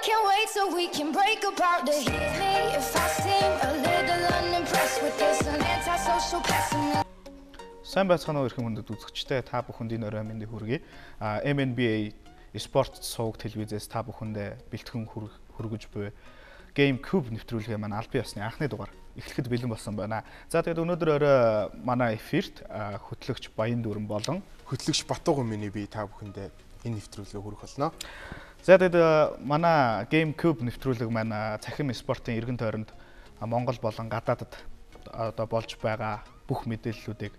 can't wait so we can break apart to hit me if I seem a little unimpressed with this an antisocial pessimist. Сайн байцгаана уу эрхэм хүндэт үзэгчтэй та бүхэнд энэ орой мэндийг хүргэе. MNBA спорт сувг телевизээс та бүхэндээ бэлтгэн хүргэж буй GameCube нэвтрүүлгээ маань албан ёсны анхны дугаар эхлэхэд бэлэн болсон байна. За тэгээд өнөөдөр орой манай эфирт хөтлөгч Баян Дүүрэн болон хөтлөгч Батууган миний би та бүхэндээ энэ нэвтрүүлгээ хүргэх болно. За тэгээд манай GameCube нэвтрүүлэг маань цахим спортын эргэн тойронд Монгол болон гадаадд одоо болж байгаа бүх мэдээллүүдийг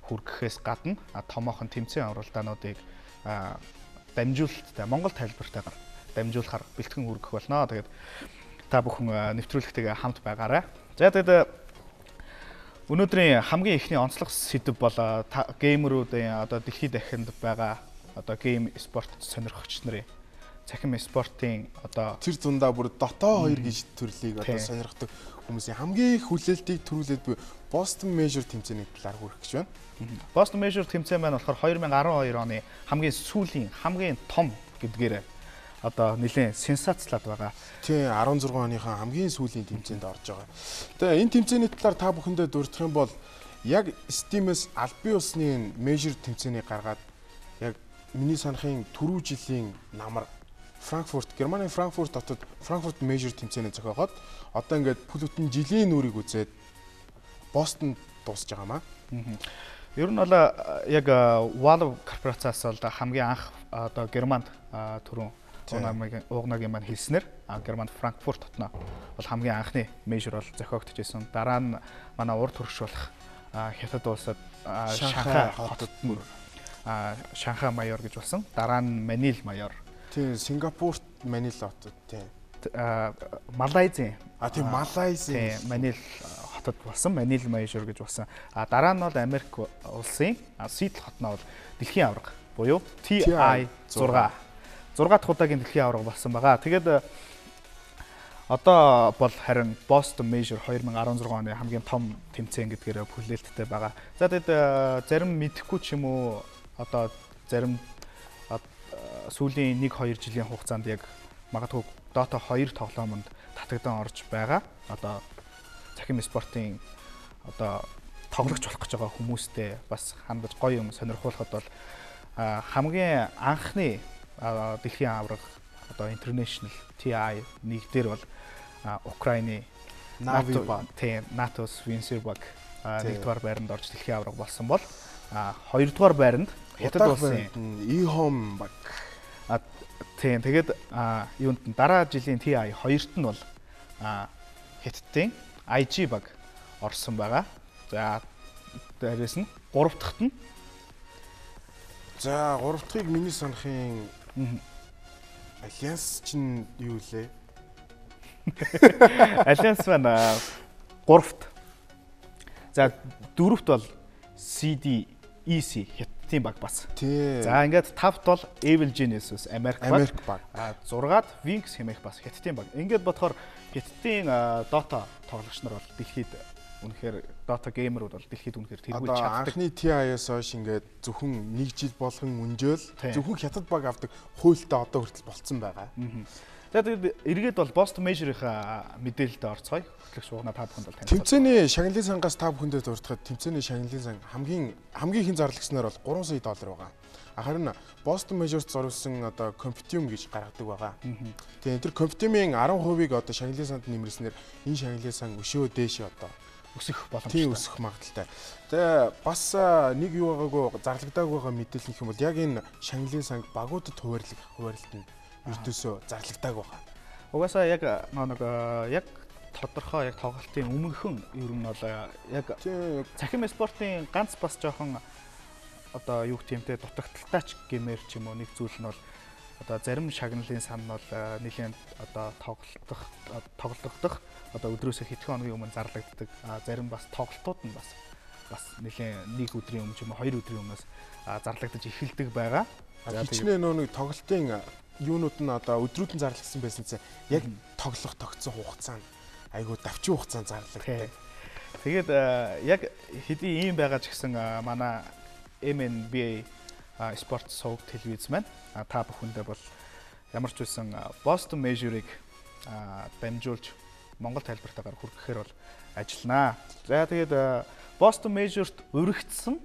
хүргэхээс гадна томоохон тэмцээн оролдоонуудыг дамжуулалттай Монгол тайлбартайгаар дамжуулахаар бэлтгэн хүргэх болно. Тэгээд та бүхэн нэвтрүүлэгтэйгээ хамт байгаарай. За тэгээд өнөөдрийн хамгийн ихний онцлог сэдэв бол геймеруудын одоо дэлхийд дахинд байгаа одоо гейм спорт сонирхогч нарын цахим спортын одоо тэр дундаа бүр дотоо 2 гэж төрлийг одоо сонирхдаг хүмүүсийн хамгийн их хүлээлтийг төрүүлээд буй Boston Major тэмцээний талаар хүргэх гэж байна. Boston Major тэмцээн маань болохоор 2012 оны хамгийн сүүлийн хамгийн том гэдгээр одоо нэлээд сенсацлаад байгаа. Тийм 16 оныхаа хамгийн сүүлийн тэмцээнд орж байгаа. Тэгээ энэ тэмцээний талаар та бүхэндээ дурдах юм бол яг Steam-ээс албан ёсны Major тэмцээнийг гаргаад яг миний санахын түрүү жилийн намар Франкфурт, Германы Франкфурт хотод Франкфурт Major тэмцээний зохиогоод одоо ингээд бүл бүтэн жилийн нүрийг үзээд Бостон дуусж байгаа маа. Ер нь бол яг Valve корпорациас бол хамгийн анх одоо Германд түрүүн уугнагийн маань хэлснээр Германд Франкфурт хотно бол хамгийн анхны Major бол зохиогдож байсан. Дараа нь манай урд хөргөшүүлэх Хятад улсад Шанхай хотод Шанхай майор гэж болсон. Дараа нь Манил майор. Тийм Сингапурт Манил хотод тийм. Малайзийн. Тийм Малайзийн Манил хотод болсон. Манил майор гэж болсон. Дараа нь бол Америк улсын Сиэтл хотно бол дэлхийн аварга буюу TI 6 дахь удаагийн дэлхийн аварга болсон байгаа. Тэгээд одоо бол харин Boston Major 2016 оны хамгийн том тэмцээн гэдгээр хүлээлттэй байгаа. За тэгээд зарим мэдэхгүй ч юм уу одоо зарим сүүлийн 1-2 жилийн хугацаанд яг магадгүй Dota 2 тоглоомонд татагдан орж байгаа. Одоо цахим спортын одоо тоглогч болох гэж байгаа хүмүүстэй бас хандаж гоё юм сонирхуулахад бол хамгийн анхны дэлхийн аварга одоо International TI 1 дээр бол Украины NATO Свинсербаг 1-р байранд орж дэлхийн аварга болсон бол 2-р байранд Хятад улсын Ихом баг. Тийм тэгээд юунд дараа жилийн TI 2-т нь бол Хятадын IG баг орсон байгаа. За дээрээс нь 3 дахьт нь за 3 дахьыг миний санахын Альянс чинь юу лээ? Альянс маань 3-т. За 4-т бол CDEC Хятадын баг бас. За ингээд 5-т бол Evil Geniuses Америк баг. 6-ад Wings хэмээх бас Хятадын баг. Ингээд бодохоор Хятадын Dota тоглогч нар бол дэлхийд үнэхээр Dota геймерүүд бол дэлхийд үнэхээр тэргүүлж чаддаг. Анхны TI-аас хойш ингээд зөвхөн 1 жил болгон өнжөөл зөвхөн Хятад баг авдаг хуйлтаа одоо хүртэл болцсон байгаа. Тэгээд эргээд бол Boston Major-ийнхаа мэдээлэлд орцгоё. Хөтлөх шуугнаа та бүхэнд бол таних. Тэмцээний шагналын сангаас та бүхэндээ дурдахад тэмцээний шагналын сан хамгийн их зарлагчнаар бол $3 сая байгаа. Харин Boston Major-т зориулсан одоо Competium гэж гаргадаг байгаа. Тэгээд тэр Competium-ийн 10%-ийг одоо шагналын санд нэмэрснээр энэ шагналын сан өшөө дээш одоо өсөх боломжтой. Тийм өсөх магадaltaй. Тэгээ бас нэг юу байгаагүй зарлагдааг байгаа мэдээлэл гэх юм бол яг энэ шагналын санг багуудад хуваарлалт нь ертөөсөө зарлагдааг байгаа. Угаасаа яг яг тодорхой яг тоглолтын өмнөхөн ер нь бол яг цахим спортын ганц бас жоохон одоо юу гэмтэй дутагдaltaй ч гэмээр ч юм уу нэг зүйл нь бол одоо зарим шагналын сан нь бол нэлийн одоо тоглогдох одоо өдрөөсөө хэдхэн хоногийн өмнө зарлагддаг. Зарим бас тоглолтууд нь бас нэлийн нэг өдрийн өмнө ч юм уу 2 өдрийн өмнөөс зарлагдаж эхэлдэг байгаа. Хичнээн нэг тоглолтын юунууд нь одоо өдрүүд нь зарлагдсан байсан чинь яг тогтсон хугацаанд айгуу давчин хугацаанд зарлагддаг. Тэгээд яг хэдий ийм байгаа ч гэсэн манай MNBA спорт сувг телевиз маань та бүхэндээ бол ямар ч байсан Boston Major-ыг дамжуулж Монгол тайлбартаагаар хүргэхээр бол ажилланаа. За тэгээд Boston Major-т өргөцсөн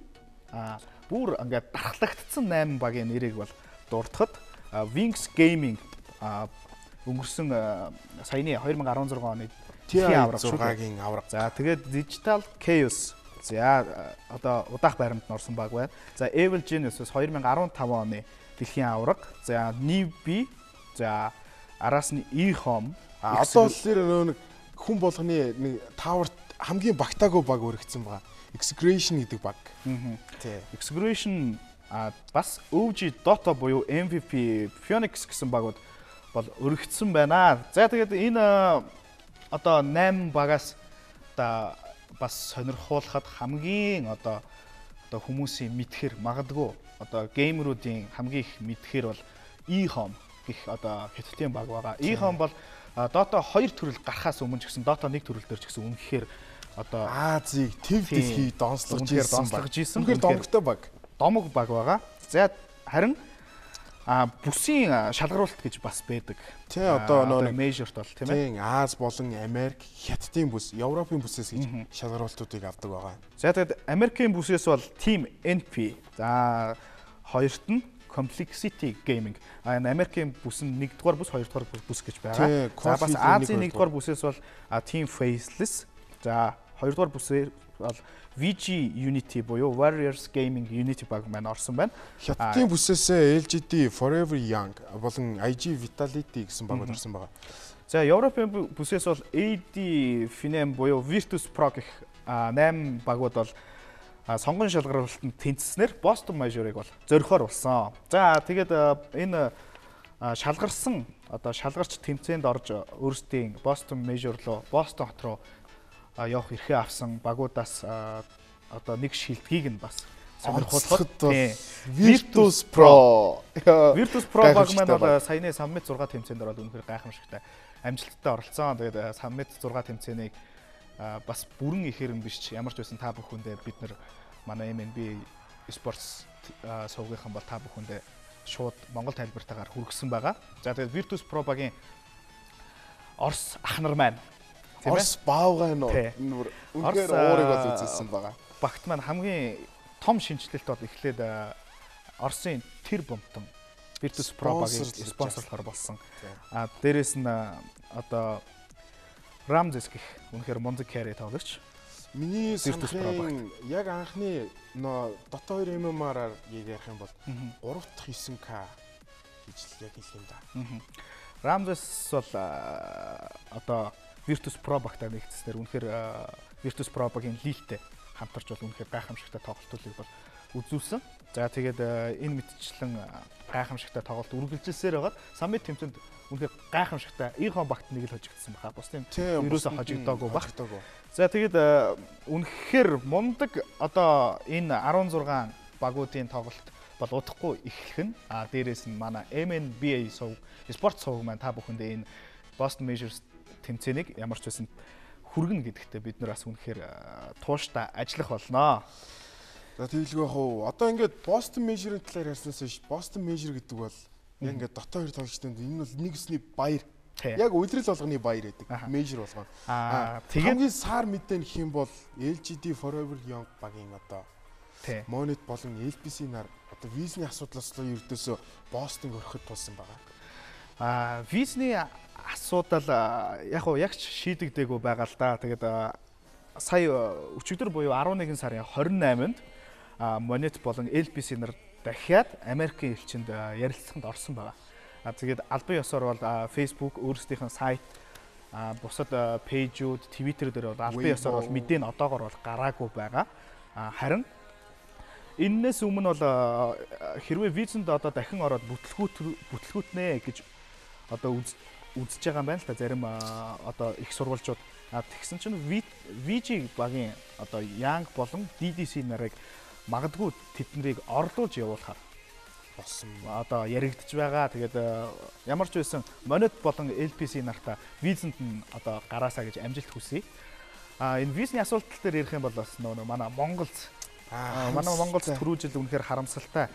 бүр ингээд дархлагдсан 8 багийн нэрийг бол дурдахад Wings Gaming өнгөрсөн саяны 2016 оны TI 6-гийн авраг. За тэгээд Digital Chaos за одоо удаах байрамд орсон баг байна. За Evil Genius 2015 оны дэлхийн авраг. За Newbie за араас нь E-Home одоо л нэг хүн болгоны нэг тааварт хамгийн багтаагүй баг өргөцсөн байгаа. Execration гэдэг баг. Тий. Execration бас OG Dota буюу MVP Phoenix гэсэн багууд бол өргөцсөн байна. За тэгээд энэ одоо 8 багаас одоо бас сонирхуулахад хамгийн одоо хүмүүсийн мэдхээр магадгүй одоо геймеруудын хамгийн их мэдхээр бол E-Home гэх одоо хятадын баг байгаа. E-Home бол Dota 2 төрөл гарахаас өмнө ч гэсэн Dota 1 төрөл дээр ч гэсэн үнэхээр одоо Азийг төв дэлхий донслогж ийсэн. Үнэхээр домогтой баг. Домог баг байгаа. За харин бүсийн шалгаруулалт гэж бас байдаг. Тий одоо нэг мейжорт бол тийм ээ. Тий Аз болон Америк, Хятадын бүс, Европын бүсээс гэж шалгаруулалтуудыг авдаг байгаа. За тэгээд Америкийн бүсээс бол Team NP. За хоёрт нь Complexity Gaming. Америкийн бүс нь 1-р бүс, 2-р бүс гэж байгаа. За бас Азийн 1-р бүсээс бол Team Faceless. За 2-р бүсээр бол VG Unity буюу Warriors Gaming Unity баг маань орсон байна. Хятадын бүсээсээ LGD Forever Young болон IG Vitality гэсэн багууд орсон байгаа. За Европын бүсээс бол AD Finem буюу Virtus Pro гэх 8 багууд бол сонгон шалгаруулалтанд тэнцснээр Boston Major-ыг бол зөрөхөр болсон. За тэгээд энэ шалгарсан одоо шалгарч тэмцээнд орж өөрсдийн Boston Major руу Boston хот руу явах эрхээ авсан багуудаас одоо нэг шилдгийг нь бас сонирхолтой. Virtus Pro. Virtus Pro баг маань бол саяны Summit 6 тэмцээнд ороод үнэхээр гайхамшигтай амжилттай оролцсон. Тэгээд Summit 6 тэмцээнийг бас бүрэн ихээр нь биш ямар ч байсан та бүхэндээ бид нар манай MNB Sports сувгийнхан бол та бүхэндээ шууд Монгол тайлбартаагаар хүргэсэн байгаа. За тэгээд Virtus Pro багийн Орос ах нар маань Орос баавгай нөө үнээр уурыг бол үзүүлсэн байгаа. Багт маань хамгийн том шинжилэлт бол эхлээд Оросын тэр бомтон Virtus Pro багийг спонсорлохоор болсон. Дээрээс нь одоо Ramses гэх үнэхээр мундаг carry тоглогч. Миний санахын яг анхны нөө Dota 2 MMR-аар ярих юм бол 3 дахь 9K гэж яг хэлэх юм да. Ramses бол одоо Virtus Pro багтаа нэгдсээр үнэхээр Virtus Pro багийн лилтэй хамтарч бол үнэхээр гайхамшигтай тоглолтуудыг бол үзүүлсэн. За тэгээд энэ мэтчлэн гайхамшигтай тоглолт үргэлжилсээр байгаад Summit тэмцээнд үнэхээр гайхамшигтай E-Home багт нэг л хожигдсан баха. Бусдын ерөөсө хожигдоогүй баг. За тэгээд үнэхээр мундаг одоо энэ 16 багуудын тоглолт бол удахгүй эхлэх нь. Дээрээс нь манай MNBA спорт сувг маань та бүхэндээ энэ Boston Major тэмцээнийг ямар ч байсан хүргэнэ гэдэгтээ бид нар бас үнэхээр тууштай ажиллах болноо. За тэгэлгүй яг уу. Одоо ингээд Boston Major-ын талаар ярьснаас биш Boston Major гэдэг бол яг ингээд Dota 2 тоглогчдод энэ бол нэг өсний баяр. Яг үйлрэл болгоны баяр гэдэг. Major болгоо. Тэгээд сар мэдэн гэх юм бол LGD Forever Young багийн одоо Monet болон LPC нар одоо визний асуудлаас л ердөөсөө Boston өрхөд тулсан байгаа. Визний асуудал яг ч шийдэгдээгүй байгаа л да. Тэгээд сая өчигдөр буюу 11 сарын 28-нд Monet болон LPC нар дахиад Америкийн элчинд ярилцлаганд орсон байгаа. Тэгээд албан ёсоор бол Facebook өөрсдийнх нь сайт, бусад пэйжүүд, Twitter дээр бол албан ёсоор бол мэдээ нь одоогоор бол гараагүй байгаа. Харин энэс өмнө бол хэрвээ визэнд одоо дахин ороод бүтлгүүтнэ гэж одоо үзэж байгаа юм байна л да зарим одоо их сурвалжууд. Тэгсэн чинь VG багийн одоо Young болон DDC нарыг магадгүй тэднийг орлуулж явуулахаар болсон. Одоо яригдж байгаа. Тэгээд ямар ч байсан Monet болон LPC нартаа визэнд нь одоо гараасаа гэж амжилт хүсье. Энэ визний асуудал дээр ярих юм бол бас манай Монголд төрүүжил үнэхээр харамсалтай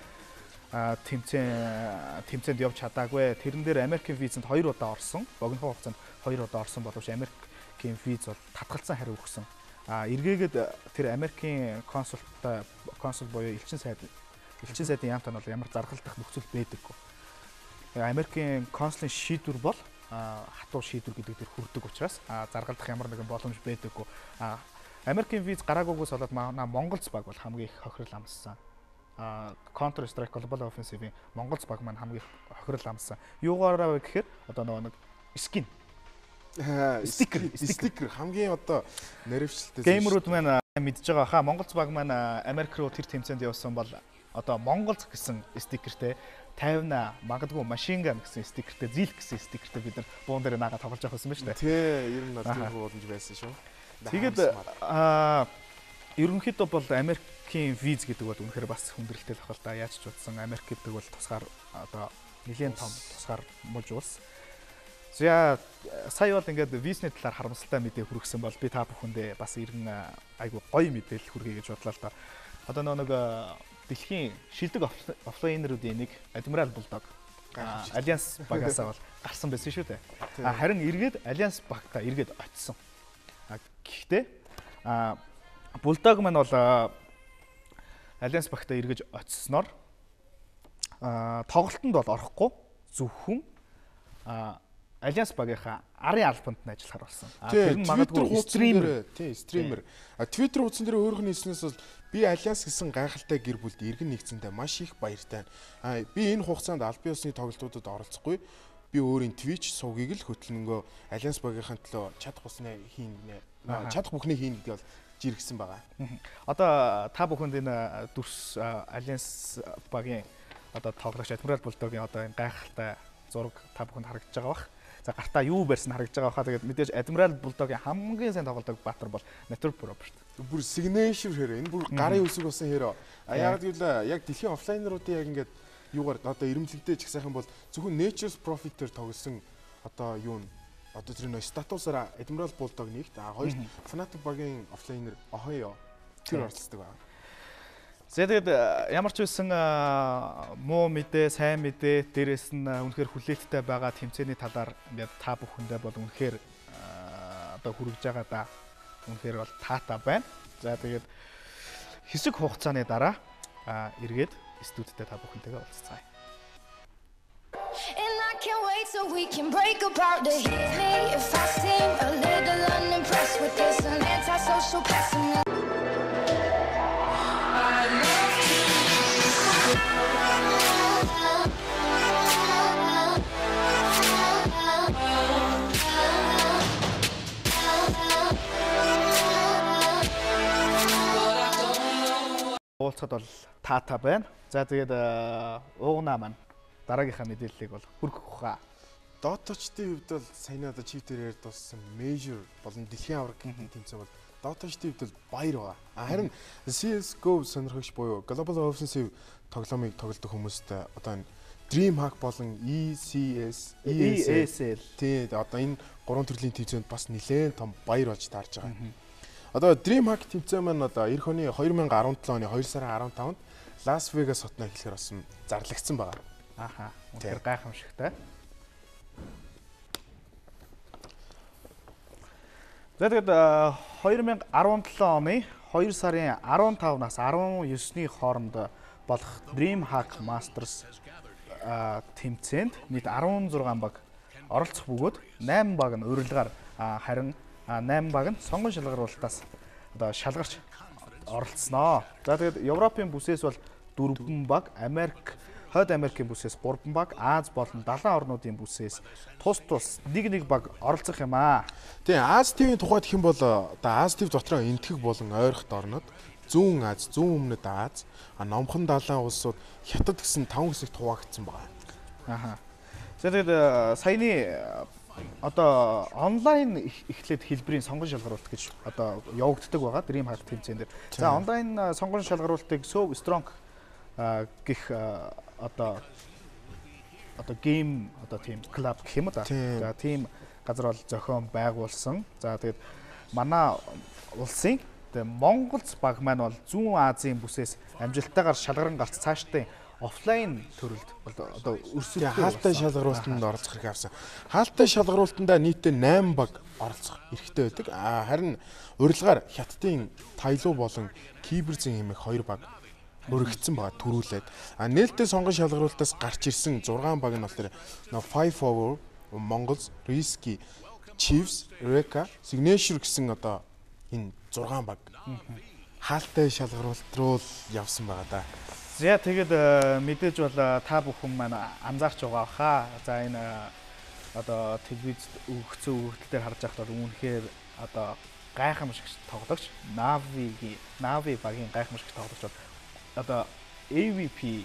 тэмцээнд явж чадаагүй. Тэрэн дээр Америкийн визэнд 2 удаа орсон. Богино хугацаанд 2 удаа орсон боловч Америкийн виз бол татгалзан хариу өгсөн. Эргээгээд тэр Америкийн консул буюу элчин сайдын яамтан бол ямар заргалдах нөхцөл байдаггүй. Америкийн консулын шийдвэр бол хатуу шийдвэр гэдэг дээр хүрдэг учраас заргалдах ямар нэгэн боломж байдаггүй. Америкийн виз гараагүйгээс болоод манай Монголц баг бол хамгийн их хохирол амссан. Counter Strike Global Offensive-ийн Монголц баг маань хамгийн хохирол амссан. Юугаараа гэхээр одоо нэг скин стикер хамгийн одоо наривчлалтай геймерүүд маань мэдж байгаа хаа Монголц баг маань Америк руу тэр тэмцээнд явсан бол одоо Монголц гэсэн стикертэй 50 магадгүй машин ган гэсэн стикертэй зил гэсэн стикертэй бид нар буун дээр наага тоглож авах байсан байна шүү дээ. Тий, ер нь тийм боломж байсан шүү. Тэгээд ерөнхийдөө бол Америкийн виз гэдэг бол үнэхээр бас хүндрэлтэй л ахал та яаж ч утсан Америк гэдэг бол тусгаар одоо нэлээд том тусгаар мужи улс. За сая бол ингээд визний талаар харамсалтай мэдээ хүргэсэн бол би та бүхэндээ бас иргэн айгу гоё мэдээлэл хүргэе гэж бодлоо л да. Одоо нэг дэлхийн шилдэг офлайнеруудын нэг Admiral Bulldog Alliance багасаа бол гарсан байсан шүү дээ. Харин эргээд Alliance багтаа эргээд очсон. Гэхдээ Bulldog маань бол Alliance багтаа эргэж очсноор тоглолтод бол орохгүй зөвхөн Alliance багийнхаа арын албанд нь ажиллахаар болсон. Тэр нь магадгүй стример. Тий, стример. Twitter хуудсан дээр өөрөөх нь хэлснээс бол би Alliance гэсэн гайхалтай гэр бүлд иргэн нэгцэндээ маш их баяртай. Би энэ хугацаанд албан ёсны тоглолтуудад оролцохгүй. Би өөрийн Twitch сувгийг л хөтлөнгөө Alliance багийнхаа төлөө чадах бүхнийг хийнэ гэдэг бол жиргсэн байгаа. Одоо та бүхэнд энэ дүрс Alliance багийн одоо тоглогч Admiral Bulldog-ийн одоо энэ гайхалтай зураг та бүхэнд харагдаж байгаа бах. За гартаа юу барьсан харагдаж байгаа хаа. Тэгээд мэдээж Admiral Bulldog-ийн хамгийн сайн тоглодог баатар бол Natural Robert. Бүр signature хэрэг. Энэ бүр гарын үсэг болсон хэрэг. Яг гэвэл яг дэлхийн офлайнеруудын яг ингээд юугаар одоо ирэмлэгтэй ч гэсэн бол зөвхөн Nature's Profit-ээр тоглосон одоо юу н одоо тэр нөө статусаараа Admiral Bulldog нэгт хоёрт Fnatic багийн офлайнер Ohio тэр оролцдог байна. За тэгээд ямар ч байсан муу мэдээ, сайн мэдээ дээрээс нь үнэхээр хүлээлттэй байгаа тэмцээний талаар ингээд та бүхэндээ бол үнэхээр одоо хүргэж байгаа да. Үнэхээр бол таатай байна. За тэгээд хэсэг хугацааны дараа эргээд студидтэй та бүхэнтэйгээ уулзцаая. And I can't wait so we can break apart to hit me if I seem a little unimpressed with this antisocial pessimism. Уулзахад бол таатай байна. За тэгээд уугнаа маань дараагийнхаа мэдээллийг бол хүргэх ухаа. Dota-чдын хувьд бол саяны одоо чиптээр ярьд болсон major болон дэлхийн аваргын тэмцээн бол Dota-чдын хувьд бол баяр байгаа. Харин CS:GO сонирхогч буюу Global Offensive тоглоомыг тоглодог хүмүүст одоо энэ DreamHack болон ESL тий одоо энэ гурван төрлийн тэмцээнд бас нэлээд том баяр болж таарж байгаа. Одоо DreamHack тэмцээн маань одоо эх оны 2017 оны 2 сарын 15-нд Las Vegas хотноо эхлэхээр болсон зарлагдсан байгаа. Ааха. Үнэхээр гайхамшигтай. За тэгээд 2017 оны 2 сарын 15-наас 19-ний хооронд болох DreamHack Masters тэмцээнд нийт 16 баг оролцох бөгөөд 8 баг нь урилгаар харин 8 баг нь сонгон шалгаруулалтаас одоо шалгарч оролцсноо. За тэгээд Европын бүсээс бол 4 баг, Хойд Америкийн бүсээс 3 баг, Аз болон 70 орнуудын бүсээс тус нэг баг оролцох юм аа. Тэгээ Аз ТV-ийн тухайд хэм бол одоо Аз ТV дотроо энтгэх болон ойрхот орнод Зүүн Аз, Зүүн өмнөд Аз, Номхон далайн улсууд Хятад гэсэн 5 хэсэгт хуваагдсан байна. Аха. За тэгээд саяны одоо онлайн эхлээд хэлбэрийн сонгон шалгаруулалт гэж одоо явагддаг байгаа DreamHack тэмцээн дээр. За онлайн сонгон шалгаруулалтыг Strong гэх одоо гейм одоо тийм клуб гэх юм да. За тийм газар бол зохион байгуулсан. За тэгээд манай улсын Монголц баг маань бол Зүүн Азийн бүсээс амжилттайгаар шалгаран гарч цаашдын офлайн төрөлд одоо өрсөлдөж хаалттай шалгаруулалтанд оролцох хэрэг авсан. Хаалттай шалгаруулалтандаа нийтдээ 8 баг оролцох эрхтэй байдаг. Харин урилгаар Хятадын Тайлуу болон Киберзэн хэмээх 2 баг өргөгдсөн байгаа төрүүлээд. Нээлттэй сонгон шалгаруулалтаас гарч ирсэн 6 баг нь болохоор Five Over, Mongols, Risky, Chiefs, Reka, Signature гэсэн одоо энэ 6 баг хаалттай шалгаруулалт руу явсан байгаа да. За тэгээд мэдээж бол та бүхэн маань анзаарч байгаа хаа. За энэ одоо телевизд өгөгдсөн үргэлжлэл дээр харж байхад бол үүнхээр одоо гайхамшигч тоглогч Navi багийн гайхамшигч тоглогч бол одоо AVP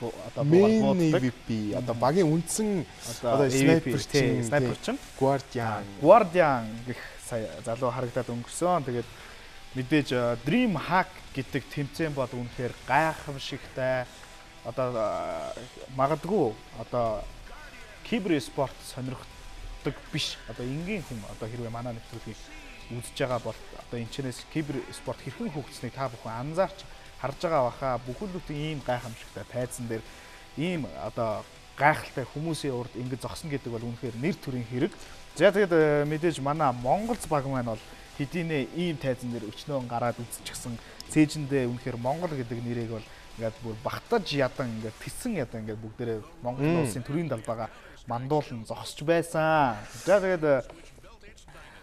одоо AVP одоо багийн үндсэн одоо снайпер чинь Guardian гэх сая залуу харагдаад өнгөрсөн. Тэгээд мэдээж Dream Hack гэдэг тэмцээн бол үнэхээр гайхамшигтай. Одоо магадгүй одоо кибер спорт сонирхдаг биш. Одоо энгийн хүн одоо хэрвээ манай нэвтрүүлгийг үзэж байгаа бол одоо энэчнээс кибер спорт хэрхэн хөгжсөнийг та бүхэн анзаарч харж байгаа баха. Бүхэлдээ ийм гайхамшигтай тайзан дээр ийм одоо гайхалтай хүмүүсийн урд ингэж зогсно гэдэг бол үнэхээр нэр төрийн хэрэг. За тэгээд мэдээж манай Монголц баг маань бол хэдийнэ ийм тайзан дээр өчнөө гараад үзчихсэн. Цээжиндээ үнэхээр Монгол гэдэг нэрийг бол ингээд бүр багтаж ядан ингээд тэсэн ядан ингээд бүгдээрээ Монгол улсын төрийн далбаага мандуулан зогсож байсан. За тэгээд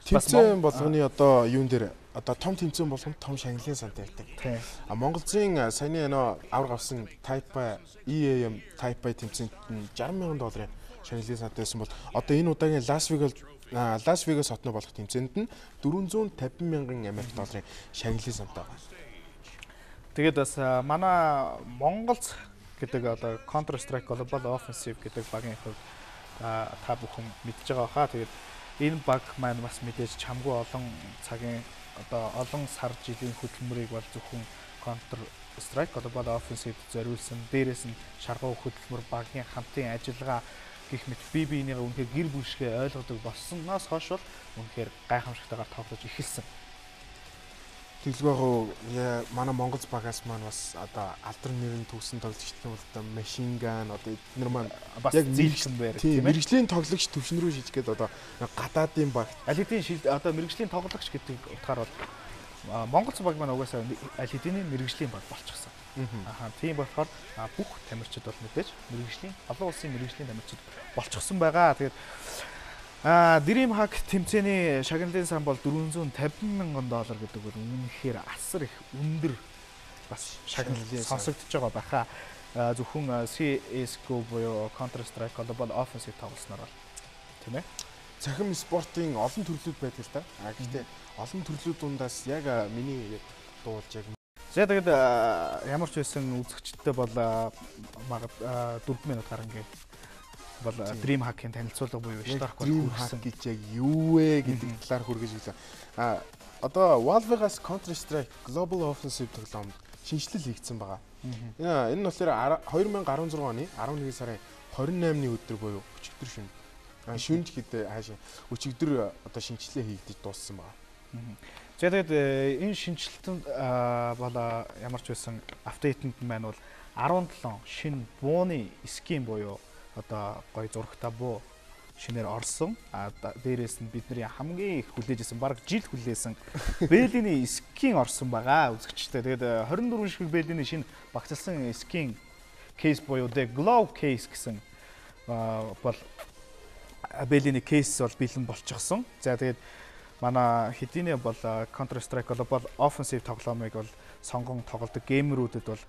тэмцээн болгоны одоо юун дээр одоо том тэмцээн болгонд том шагналын сан тавьдаг. Монголын саяны авраг авсан Taipei EAM Taipei тэмцээнд $60,000 шагналын сантай байсан бол одоо энэ удаагийн Лас Вегас хотно болох тэмцээнд нь $450,000 шагналын сантай байна. Тэгээд бас манай Монголц гэдэг одоо Counter Strike Global Offensive гэдэг багийн хувьд та бүхэн мэдж байгаа хаа. Тэгээд энэ баг маань бас мэдээж чамгүй олон цагийн одоо олон сар жилийн хөдөлмөрийг бол зөвхөн Counter Strike Global Offensive зориулсан. Дээрээс нь шаргуу хөдөлмөр багийн хамтын ажиллагаа гэх мэт бие биенийгээ үнэхээр гэр бүлшгээ ойлгодог болсноос хойш бол үнэхээр гайхамшигтайгаар тоглож эхэлсэн. Тэглэвээ манай Монголц багаас маань бас одоо алдар нэрийн төгсөн тоглогчдын бол машин ган одоо эдгээр маань яг зээлхэн байр тийм мэрэгжлийн тоглогч төвшин рүү шилжгээд одоо гадаадын баг аль хэдийн одоо мэрэгжлийн тоглогч гэдэг утгаар бол Монголц баг маань угаасаа аль хэдийн мэрэгжлийн баг болчихсон. Тийм болохоор бүх тамирчид бол мэдээж мэрэгжлийн олон улсын мэрэгжлийн тамирчид болчихсон байгаа. Тэгээд Dream Hack тэмцээний шагналын сан бол $450,000 гэдэг бол үнэхээр асар их өндөр бас шагнал сонсогдож байгаа байхаа. Зөвхөн CS:GO буюу Counter Strike Global Offensive тоглосноор бол тийм ээ. Цахим спортын олон төрлүүд байдаг л да. Гэхдээ олон төрлүүд дундаас яг миний дуулж яг за тэгээд ямар ч байсан үзэгчдтэй бол 4 минут гарan гээ бол Dream Hack-ийн танилцуулга буюу Stark Dream Hack гэж яг юу вэ гэдэг талаар хүргэж хэлсэн. Одоо Valve-гаас Counter Strike Global Offensive тоглоомд шинжилэл хийгдсэн байгаа. Энэ нь болохоор 2016 оны 11 сарын 28-ны өдөр буюу өчигдөр шөнө. Шүнж хэд хаашаа өчигдөр одоо шинжилгээ хийгдэж дууссан байгаа. За тэгээд энэ шинжилэлтэнд бол ямар ч байсан апдейтэнд маань бол 17 шинэ бууны скин буюу одоо гой зурагтай буу шинээр орсон. Дээрээс нь бидний хамгийн их хүлээжсэн баг жил хүлээсэн Бэлиний скин орсон байгаа үзэгчтэй. Тэгээд 24 ширхэг Бэлиний шинэ багцлсан скин кейс буюу The Glove Case гэсэн бол Бэлиний кейс бол бэлэн болчихсон. За тэгээд манай хэдийнэ бол Counter Strike Global Offensive тоглоомыг бол сонгон тоглодог геймерүүдэд бол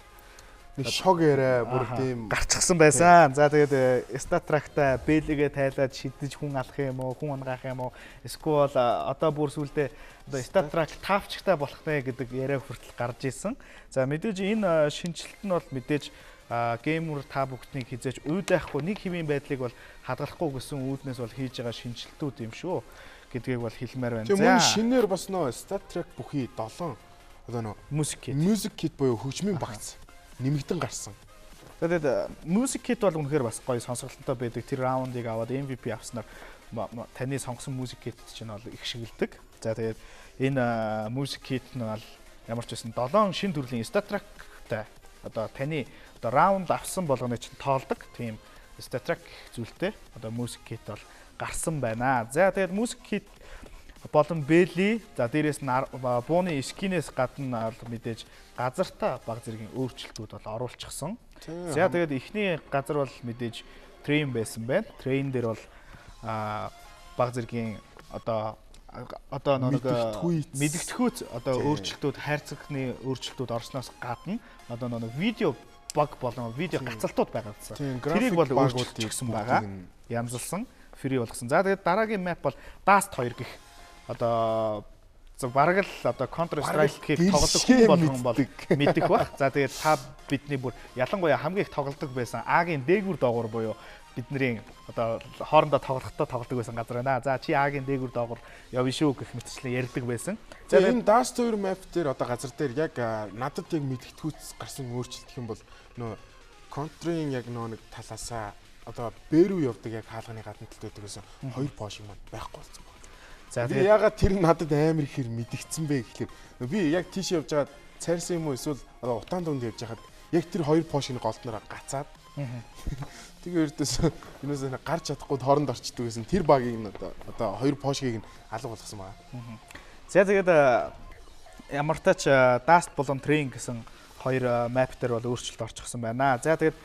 нэг шог яриа бүр тийм гарчихсан байсан. За тэгээд StatTrack-та бэлэгээ тайлаад шидэж хүн алах юм уу, хүн унгаах юм уу? Эсвэл одоо бүр сүлдээ одоо StatTrack тавчтай болох нэ гэдэг яриа хүртэл гарч ирсэн. За мэдээж энэ шинжилэлт нь бол мэдээж геймер та бүхнийг хизээж уйдахгүй нэг хэвийн байдлыг бол хадгалахгүй гэсэн үүднээс бол хийж байгаа шинжилтүүд юм шүү гэдгийг бол хэлмээр байна. За мөн шинээр бас нөө StatTrack бүхий 7 одоо нөө music kit буюу хөгжмийн багц нэмэгдэн гарсан. Тэгээд music kit бол үнэхээр бас гоё сонсголонтой байдаг. Тэр раундыг аваад MVP авснаар таны сонгосон music kit чинь бол их шигэлдэг. За тэгээд энэ music kit нь бол ямар ч байсан 7 шинэ төрлийн StatTrack-тай одоо таны одоо раунд авсан болгоны чинь тоолдог тийм статрак зүйлтэй одоо мьюзик кит бол гарсан байна. За тэгээд мьюзик кит болон бэли за дээрээс нь бууны скинээс гадна мэдээж газартаа баг зэргийн өөрчлөлтүүд бол оруулчихсан. За тэгээд эхний газар бол мэдээж трейн байсан байна. Трейн дээр бол баг зэргийн одоо нэг мэдгэдэгхүйц одоо өөрчлөлтүүд хайрцагны өөрчлөлтүүд орсноос гадна одоо нэг видео баг болон видео гацалтууд байгаа гэсэн. Тэрийг бол өөрчлөлтсөн байгаа. Янзлсан, фри болгосон. За тэгээд дараагийн map бол Dust 2 гэх одоо бараг л одоо Counter Strike-ийг тоглодог хүн болгон бол мэдэх бах. За тэгээд та бидний бүр ялангуяа хамгийн их тоглодог байсан А-гийн дээгүүр доогуур буюу бидний одоо хоорондоо тоглодог байсан газар байна. За чи А-гийн дээгүүр доогуур явна шүү гэх мэтчлэн ярьдаг байсан. За энэ Dust 2 map дээр одоо газар дээр яг надад яг мэдгэдэгхүйц гарсан өөрчлөлт гэх юм бол нөө Counter-ийн яг нөө нэг талаасаа одоо бээр үе явдаг яг хаалганы гадна талд байдаг гэсэн 2 пош юм байхгүй болсон байна. За тэгээд ягаад тэр надад амар ихээр мэдгдсэн бэ гэхлээр би яг тийш явж байгаад цайрсан юм уу эсвэл утаан дунд явж байхад яг тэр 2 пошны голтнороо гацаад тэгээ өрдөөс юунаас гарч чадахгүй хооронд орчдөг гэсэн тэр багийг нь одоо 2 пошгийг нь алга болгосон байна. За тэгээд ямар ч тач Dust болон Train гэсэн 2 map дээр бол өөрчлөлт орчихсон байна. За тэгээд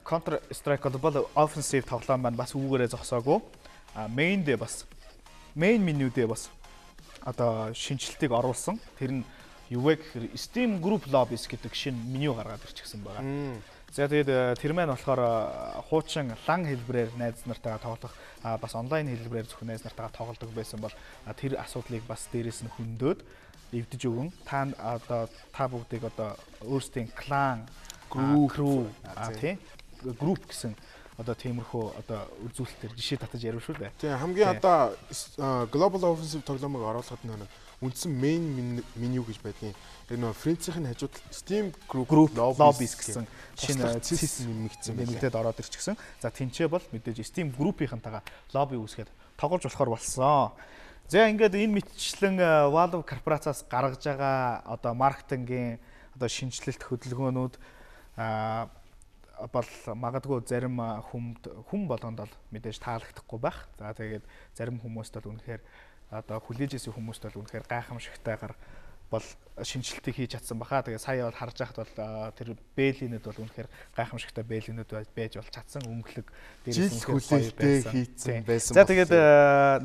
Counter Strike бол offensive тоглоом маань бас үүгээрээ зогсоогүй. Main дээр бас main menu-дээ бас одоо шинжилтийг оруулсан. Тэр нь юу вэ гэхээр Steam Group Lobbies гэдэг шинэ меню гаргаад ирчихсэн байгаа. За тэгээд тэр маань болохоор хуучин LAN хэлбэрээр найз нартайгаа тоглох бас онлайн хэлбэрээр зөвхөн найз нартайгаа тоглодог байсан бол тэр асуудлыг бас дээрээс нь хөндөд эвдэж өгөн. Та бүгдийг одоо өөрсдийн clan, crew тийм group гэсэн одоо тиймэрхүү одоо үзүүлэлтээр жишээ татаж ярив шүү дээ. Тийм хамгийн одоо Global Offensive тоглоомыг оруулахад нэг үндсэн main menu гэж байдгийн. Яг нөө Friends-ийн хажууд Steam Group Lobbies гэсэн шинэ CIS нэмэгдсэн байна. Нэмэгдээд ороод ирчихсэн. За тэнцээ бол мэдээж Steam Group-ийнхантайгаа lobby үүсгээд тоглож болохоор болсон. За ингээд энэ мэтчлэн Valve корпорациас гаргаж байгаа одоо маркетингийн одоо шинжилэлт хөдөлгөөнүүд бол магадгүй зарим хүм болгонд бол мэдээж таалагдахгүй байх. За тэгээд зарим хүмүүст бол үнэхээр одоо хүлээж ирсэн хүмүүст бол үнэхээр гайхамшигтайгаар бол шинжилтийг хийж чадсан баха. Тэгээд сая бол харж байхад бол тэр бэлинүүд бол үнэхээр гайхамшигтай бэлинүүд байж болж чадсан. Өнгөлөг дээрээс үнэхээр хийцэн байсан. За тэгээд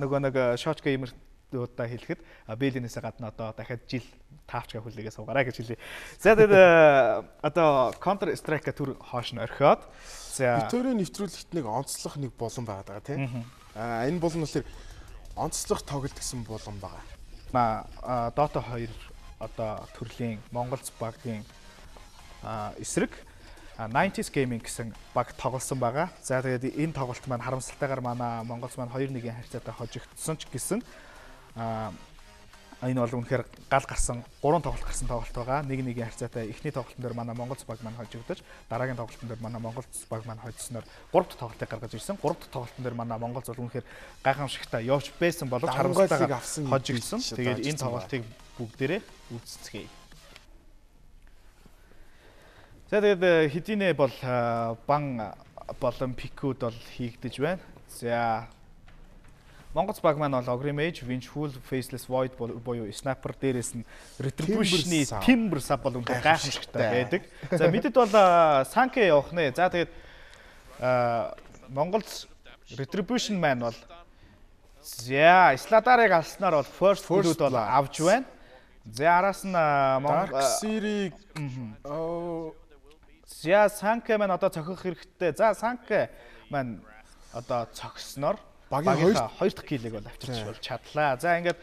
нөгөө нэг Shotch Gamer удаа хэлэхэд бэлинээсээ гадна одоо дахиад жил таавчгаа хүлээгээ суугаарай гэж хэлье. За тэгээд одоо Counter Strike төр хоош нь орхиод за битүүрийн нэвтрүүлэгт нэг онцлох нэг булан байгаа тийм. Энэ булан нь болохоор онцлох тоглолт гэсэн булан байгаа. Dota 2 одоо төрлийн Монголц багийн эсрэг 90s Gaming гэсэн баг тоглосон байгаа. За тэгээд энэ тоглолт маань харамсалтайгаар манай Монголц маань 2-1 харьцаатай хожигдсон ч гэсэн энэ бол үнэхээр гал гарсан 3 тоглолт гарсан тоглолт байгаа. 1-1 харьцаатай эхний тоглолтын дээр манай Монголц баг маань хожигдож, дараагийн тоглолтын дээр манай Монголц баг маань хожигдсноор 3 дахь тоглолтыг гаргаж ирсэн. 3 дахь тоглолтын дээр манай Монголц бол үнэхээр гайхамшигтай явж байсан боловч харамсалтайгаар хожигдсон. Тэгээд энэ тоглолтыг бүгдээрээ үзцгээе. За тэгээд хэдийнэ бол бан болон пикүүд бол хийгдэж байна. За Монголц баг маань бол Ogre Mage, Vengeful, Faceless Void буюу Sniper дээрээс нь Retribution-ы Timber Sub бол үнэхээр гайхамшигтай байдаг. За мэдэд бол Sanke явах нэ. За тэгээд Монголц Retribution маань бол за Sladar-ыг алснаар бол First Blood бол авч байна. За араас нь Dark Series за Sanke маань одоо цохих хэрэгтэй. За Sanke маань одоо цогсноор багийн 2 дахь килийг бол авчирч болж чадлаа. За ингээд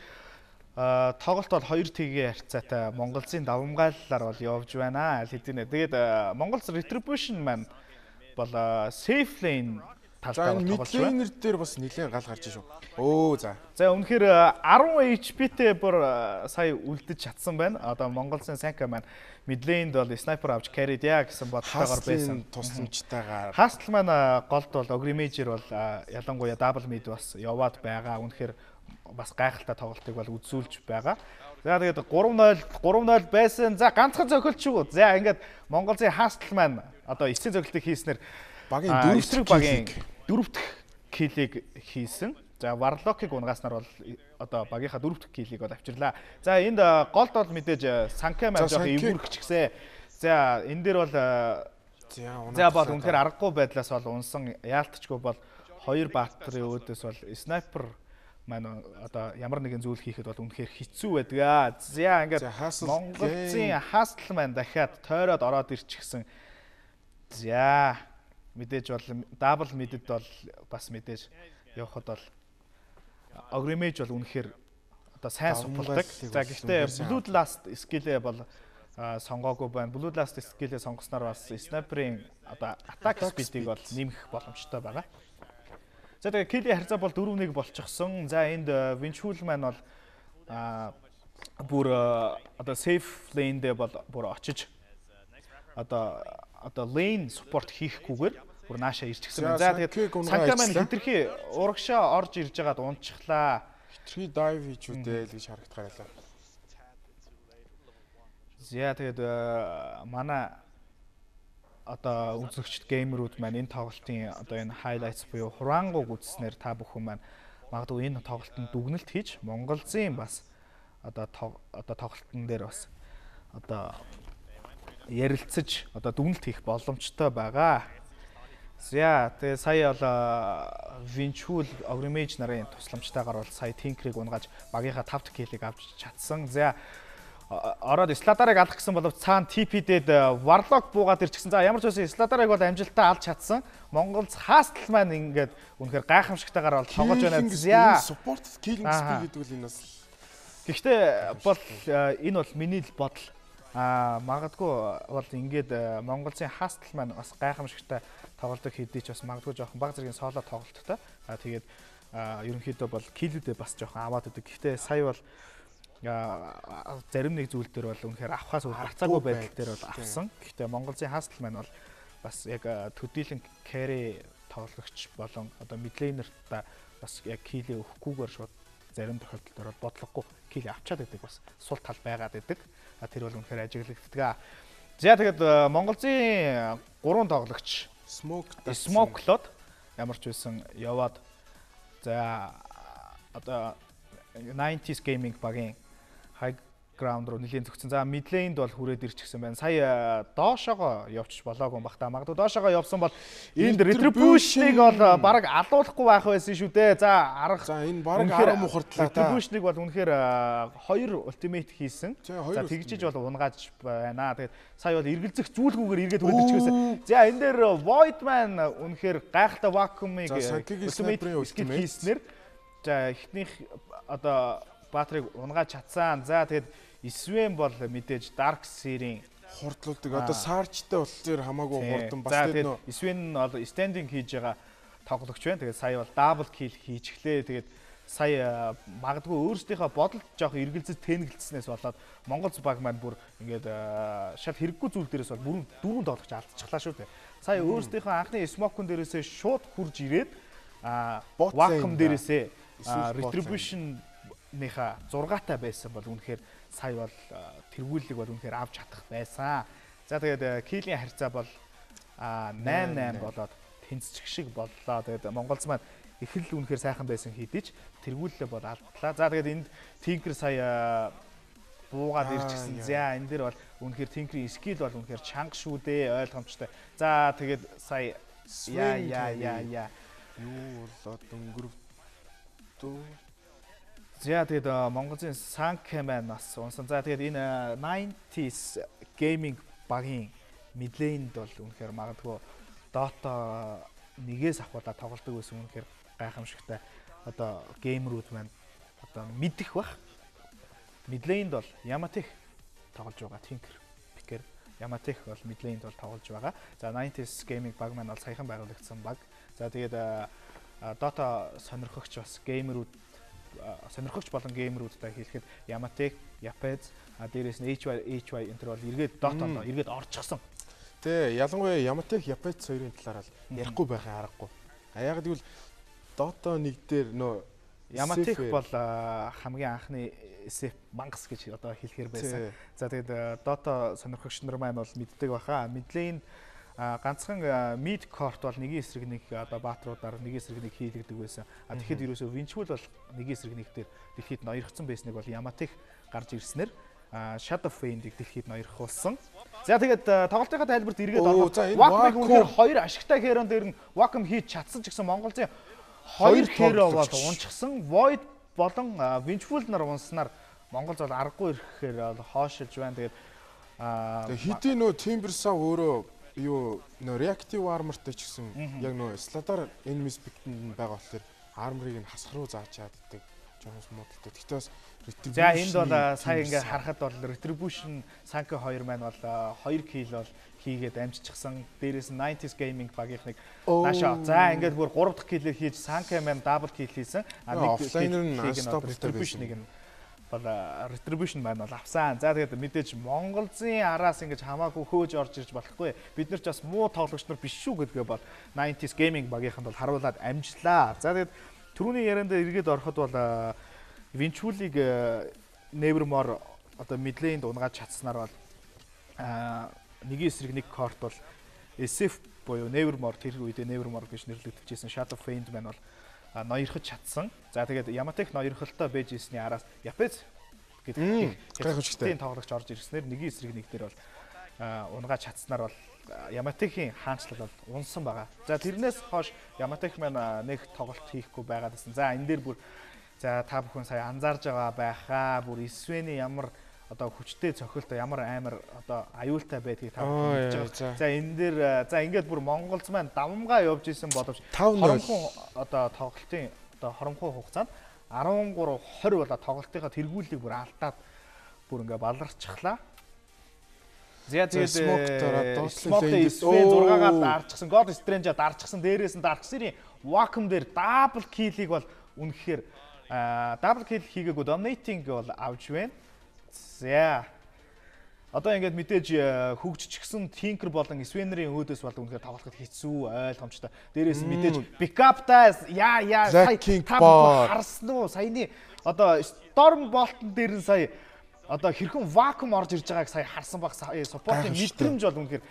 тоглолт бол 2 тгийн харьцаатай Монголын давамгайлалаар бол явж байна. Аль хэдийнэ. Тэгээд Монголс Retribution маань бол safe lane талдаа бол тоглож байна. Midlaner дээр бас нэлээд гал гарч шүү. Өө за. За үнэхээр 10 HP-тэй бүр сая үлдэж чадсан байна. Одоо Монголын Санка маань Midlane-д бол снайпер авч carry яа гэсэн бодолтойгоор байсан. Тусламжтайгаар. Hustle маань голд бол Ogrimager бол ялангуяа double mid бас яваад байгаа. Үнэхээр бас гайхалтай тоглолтыг бол үзүүлж байгаа. За тэгээд 3-0 байсан. За ганцхан зохиолч шүү. За ингээд Монголын Hustle маань одоо 9 зохиолтыг хийснээр багийн дөрөвт киллийг хийсэн. За Warlock-ыг унгааснаар бол одоо багийнхаа дөрөвт киллийг бол авчирлаа. За энд голд бол мэдээж Санка маань жоох эвгүрхчихсэн. За энэ дээр бол за бол үнэхээр аргагүй байдлаас бол унсан яалтчгүй бол 2 баатарын өөдөөс бол снайпер маань одоо ямар нэгэн зүйл хийхэд бол үнэхээр хэцүү байдаг. За ингээд Монголын Hustle маань дахиад тойроод ороод ирчихсэн. За мэдээж бол double mid-д бол бас мэдээж явахад бол Ogrimage бол үнэхээр одоо сайн супportдаг. За гэхдээ Bloodlust skill-ээ бол сонгоогүй байна. Bloodlust skill-ээ сонгосноор бас снайперийн одоо attack speed-ийг бол нэмэх боломжтой байгаа. За тэгээ kill-ийн харьцаа бол 4-1 болчихсон. За энд Vinchul маань бол бүр одоо safe lane-дээ бол бүр очиж одоо lane support хийхгүйгээр бүр наашаа ирчихсэн байна. За тэгээд Санка маань хитрхи урагшаа орж ирж байгаад унцчихлаа. Хитрхи dive хийж үдээ л гэж харагдах байлаа. За тэгээд манай одоо үзэгчд геймерүүд маань энэ тоглолтын одоо энэ highlights буюу хураангуг үзснээр та бүхэн маань магадгүй энэ тоглолтод дүгнэлт хийж Монголын бас одоо тоглолтын дээр бас одоо ярилцаж одоо дүгнэлт хийх боломжтой байгаа. За тэгээ сая бол Vinchul Ogrimage нарын тусламжтайгаар бол сая Tinker-ыг унгааж багийнхаа 5 киллийг авч чадсан. За ороод Sladar-ыг алах гэсэн боловч цаана TP-дэд Warlock буугаад ирчихсэн. За ямар ч байсан Sladar-ыг бол амжилттай алж чадсан. Монгол Hustle маань ингээд үнэхээр гайхамшигтайгаар бол тоглож байна. За support killing speed гэдэг үл энэ бас. Гэхдээ бол энэ бол миний л бодол. Магадгүй бол ингээд Монголын Hustle маань бас гайхамшигтай тоглолтог хийдий ч бас магадгүй жоохон баг зэргийн соло тоглолттой. Тэгээд ерөнхийдөө бол киллүүдээ бас жоохон аваад идэг. Гэхдээ сая бол зарим нэг зүйл дээр бол үнэхээр авахаас үл гарцаагүй байдал дээр бол авсан. Гэхдээ Монголын Hustle маань бол бас яг төдийлөн carry тоглогч болон одоо midlaner-та бас яг киллээ өгөхгүйгээр шууд зарим тохиолдолд бол бодлогогүй киллээ авчаад байдаг бас сул тал байгаад байдаг. Тэр бол үнэхээр ажиглагддаг. За тэгээд Монголын 3 тоглогч Smoke-лоод ямар ч байсан яваад за одоо 90s gaming багийн high ground руу нэлийн зөгцсөн. За mid-lane-д бол хүрээд ирчихсэн байна. Сая доошоогоо явчих болоогүй юм бах та. Магадгүй доошоогоо явсан бол энд retribution-ыг бол бараг алуулахгүй байх байсан шүү дээ. За арга. За энэ бараг 10 мухардлаа та. Retribution-ыг бол үнэхээр 2 ultimate хийсэн. За тэгжиж бол унгааж байна. Тэгээд сая бол эргэлзэх зүйлгүйгээр эргээд үлдчихсэн. За энэ дээр Void Man үнэхээр гайхалтай vacuum-ыг ultimate хийснээр за эхнийх одоо Батрыг унгааж чадсан. За тэгээд Swain бол мэдээж Dark Series-ийн хурдлуулдаг. Одоо Sarge-тай болохоор хамаагүй хурдан бас тэгээд нөө Swain бол standing хийж байгаа тоглогч байна. Тэгээд сая бол double kill хийчихлээ. Тэгээд сая магадгүй өөрсдийнхөө бодолд жоох эргэлзэж тэнэгэлцснээс болоод Монгол баг маань бүр ингээд шал хэрэггүй зүйл дээрээс бол бүрэн 4 тоглогч алдчихлаа шүү дээ. Сая өөрсдийнхөө анхны smoke-ын дээрээсээ шууд хурж ирээд vacuum дээрээсээ retribution ныха 6-тай байсан бол үнэхээр сая бол тэргүүлэг бол үнэхээр авч чадах байсан. За тэгээд киллийн харьцаа бол 8-8 болоод тэнцчих шиг боллоо. Тэгээд Монголз маань их л үнэхээр сайхан байсан хэдий ч тэргүүлэлээ бол алдлаа. За тэгээд энд Tinker сая буугаад ирчихсэн. За энэ дээр бол үнэхээр Tinker-ийн skill бол үнэхээр чанга шүү дээ, ойлгомжтой. За тэгээд сая яа юу болоод өнгөрөвдөө. За тэгээд Монголын Sanka маань бас унсан. За тэгээд энэ 90s gaming багийн midlane-д бол үнэхээр магадгүй Dota 1-ээс авахудаа тоглолдог байсан үнэхээр гайхамшигтай одоо геймерүүд маань одоо мэдэх бах. Midlane-д бол Yamatek тоглож байгаа. Tinker, Picker, Yamatek бол midlane-д бол тоглож байгаа. За 90s gaming баг маань бол саяхан байгуулагдсан баг. За тэгээд Dota сонирхогч бас геймерүүд сонирхогч болон геймерүүдтэй хэлэхэд Yamatek, Yapez дээрээс нь HY энэ төр бол эргээд Dota-нд эргээд орчихсон. Тэ ялангуяа Yamatek, Yapez хоёрын талаар ярихгүй байхын аргагүй. Яг гэвэл Dota 1 дээр нөө Yamatek бол хамгийн анхны SF мангас гэж одоо хэлэхээр байсан. За тэгээд Dota сонирхогч нар маань бол мэддэг баха. Мэдлэйнд ганцхан mid court бол нэгin эсрэг нэг одоо баатруудаар нэгin эсрэг нэг хийлэгдэг байсан. Тэгэхэд ерөөсөө Winchwood бол нэгin эсрэг нэг дээр дэлхийд ноёрхсон байсныг бол Yamatek гарч ирснээр Shadow Fiend-ийг дэлхийд ноёрхуулсан. За тэгээд тоглолтынхаа тайлбарт эргээд ороход Wacom-ыг үнэхээр хоёр ашигтай херон дээр нь Wacom хийж чадсан ч гэсэн Монголын хоёр hero бол унчихсан. Void болон Winchwood нар унснаар Монгол бол аргагүй ирэхээр хоошилж байна. Тэгээд хэдий нөө Timbersaw өөрөө юу нөө reactive armorтэй ч гэсэн яг нөө Sladar enemies pick-нд байгаа болохоор armor-ыг нь хасах руу зааж чаддаг. Жоонс модалтай. Гэхдээ бас Retribution. За энд бол сая ингээд харахад бол Retribution Sanka 2 маань бол 2 kill бол хийгээд амжчихсан. Дээрээс нь 90s gaming багийнхныг наашаа. За ингээд бүр 3 дахь kill-ийг хийж Sanka маань double kill хийсэн. Offline-ээр нь Retribution-ыг нь бол Retribution маань бол авсан. За тэгээд мэдээж Монголын араас ингэж хамаагүй хөөж орж ирж болохгүй. Бид нар ч бас муу тоглогч нар биш шүү гэдгээ бол 90s gaming багийнханд бол харуулад амжлаа. За тэгээд түрүүний ярианд эргээд ороход бол Winchwood-ыг Nevermore одоо Midlane-д унгааж чадсанаар бол нэгin эсрэг нэг корт бол SF буюу Nevermore тэр үедээ Nevermore гэж нэрлэгдэжсэн Shadow Fiend маань бол ноёрхож чадсан. За тэгээд Yamatek ноёрхолтой байж ирсний араас Yapez гэдэг гайхамшигтай тоглогч орж ирснээр нэгin эсрэг нэг дээр бол унгааж чадсанаар бол Yamatek-ийн хаанчлал бол унсан байгаа. За тэрнээс хойш Yamatek маань нэг тоглолт хийхгүй байгаад байсан. За энэ дээр бүр за та бүхэн сая анзаарж байгаа байхаа бүр Исвэний ямар одоо хүчтэй цохилтой ямар амар одоо аюултай байдгийг та бүхэн мэдж байгаа. За энэ дээр за ингээд бүр Монголч маань давмгаа явж исэн боловч хоромхон одоо тоглолтын одоо хоромхон хугацаанд 13-20 болоо тоглолтынхаа тэргүүлийг бүр алдаад бүр ингээ баларчихлаа. За тэгээд Smoke-тэй 6-гаар дарчихсан, God Strange-а дарчихсан, дээрээс нь Darkseid-ийн Wacom дээр double kill-ийг бол үнэхээр double kill хийгээгүй dominating бол авч байна. За одоо ингээд мэдээж хөгжчихсэн Tinker болон Swainer-ийн өөдөөс бол үнэхээр тоглоход хэцүү ойлгомжтой. Дээрээс нь мэдээж backup-таа яа сая харсан уу? Саяны одоо Storm Bolt-ын дээр нь сая одоо хэрхэн Wacom орж ирж байгааг сая харсан баг support-ийн мэдрэмж бол үнэхээр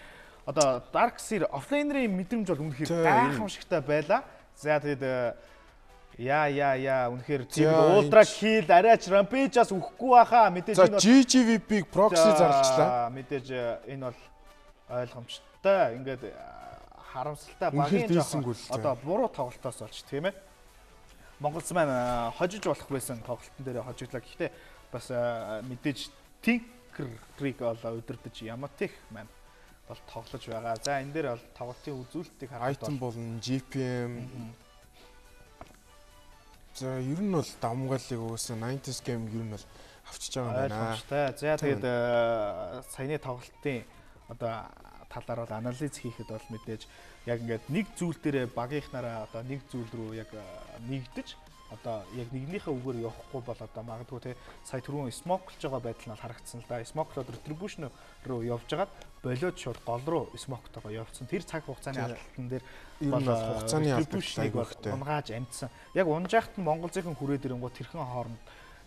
одоо Darkseid offlane-ийн мэдрэмж бол үнэхээр гайхамшигтай байла. За тэгээд яа үнэхээр тийм Ultra Kill арайч Rampage-аас үхэхгүй байхаа мэдээж энэ бол GGVP-г proxy зарлчлаа. Мэдээж энэ бол ойлгомжтой. Ингээд харамсалтай багийн жоохон одоо буруу тоглолтоос болж тийм ээ. Монголч маань хожиж болох байсан тоглолтын дээр хожиглаа. Гэхдээ бас мэдээж Tinker-ыг бол удирдах Yamatek маань бол тоглож байгаа. За энэ дээр бол тоглолтын үзүүлэлтийг харахад item болон GPM за ер нь бол давмгаалыг өгөөсөн 90s game ер нь бол авчиж байгаа юм байна. За тэгээд саяны тоглолтын одоо талаар бол анализ хийхэд бол мэдээж яг ингээд нэг зүйл дээр багийнхнаараа одоо нэг зүйл рүү яг нэгдэж одоо яг нэгнийхээ үгээр явахгүй бол одоо магадгүй те сая түрүүн smokelж байгаа байдал нь харагдсан л да. Smokelоод retribution руу явж байгаад болоод шууд гол руу smoketойгоо явцсан. Тэр цаг хугацааны алдалтан дээр бол хугацааны retribution-ыг унгааж амжсан. Яг унжаахт нь Монголын хүрээд ирэнгүүт тэрхэн хооронд